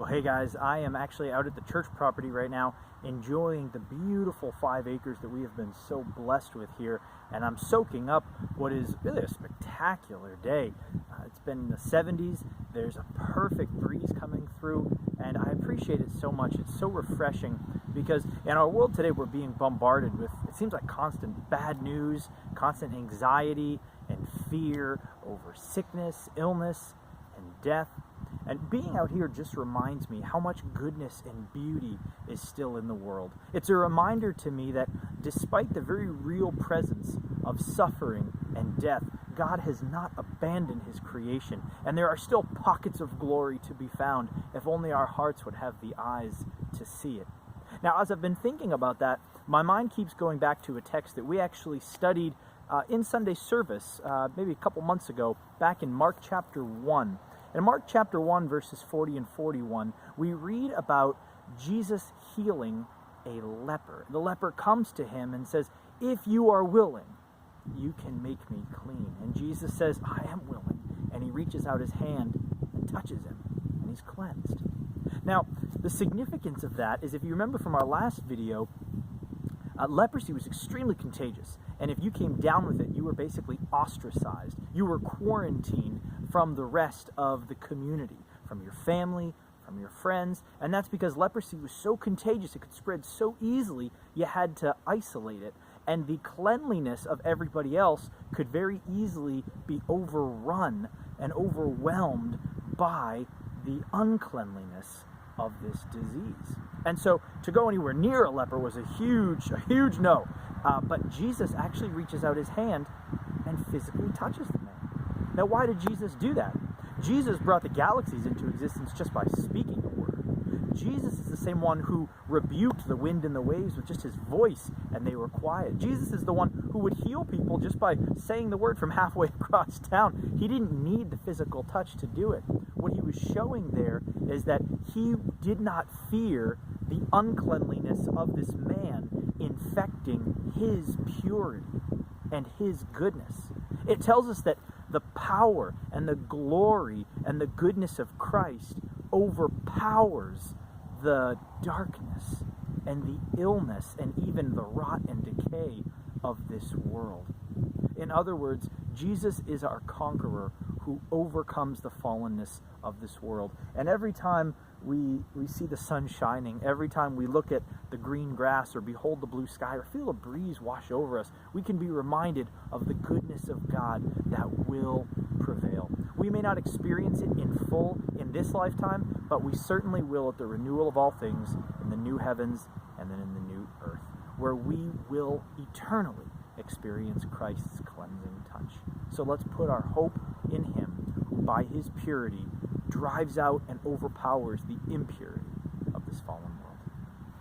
Well, hey guys, I am actually out at the church property right now enjoying the beautiful 5 acres that we have been so blessed with here, and I'm soaking up what is really a spectacular day. It's been in the 70s, there's a perfect breeze coming through, and I appreciate it so much. It's so refreshing because in our world today we're being bombarded with, it seems like, constant bad news, constant anxiety and fear over sickness, illness, and death. And being out here just reminds me how much goodness and beauty is still in the world. It's a reminder to me that despite the very real presence of suffering and death, God has not abandoned his creation, and there are still pockets of glory to be found if only our hearts would have the eyes to see it. Now, as I've been thinking about that, my mind keeps going back to a text that we actually studied in Sunday service maybe a couple months ago, back in Mark chapter 1. In Mark chapter 1, verses 40 and 41, we read about Jesus healing a leper. The leper comes to him and says, "If you are willing, you can make me clean." And Jesus says, "I am willing." And he reaches out his hand and touches him, and he's cleansed. Now, the significance of that is, if you remember from our last video, leprosy was extremely contagious. And if you came down with it, you were basically ostracized. You were quarantined from the rest of the community, from your family, from your friends. And that's because leprosy was so contagious, it could spread so easily, you had to isolate it. And the cleanliness of everybody else could very easily be overrun and overwhelmed by the uncleanliness of this disease. And so to go anywhere near a leper was a huge no. But Jesus actually reaches out his hand and physically touches the man. Now, why did Jesus do that? Jesus brought the galaxies into existence just by speaking a word. Jesus is the same one who rebuked the wind and the waves with just his voice, and they were quiet. Jesus is the one who would heal people just by saying the word from halfway across town. He didn't need the physical touch to do it. What he was showing there is that he did not fear the uncleanliness of this man infecting his purity and his goodness. It tells us that the power and the glory and the goodness of Christ overpowers the darkness and the illness and even the rot and decay of this world. In other words, Jesus is our conqueror who overcomes the fallenness of this world. And every time we see the sun shining, every time we look at the green grass or behold the blue sky or feel a breeze wash over us, we can be reminded of the goodness of God that will prevail. We may not experience it in full in this lifetime, but we certainly will at the renewal of all things in the new heavens and then in the new earth, where we will eternally experience Christ's cleansing touch. So let's put our hope in him, who by his purity drives out and overpowers the impurity of this fallen world.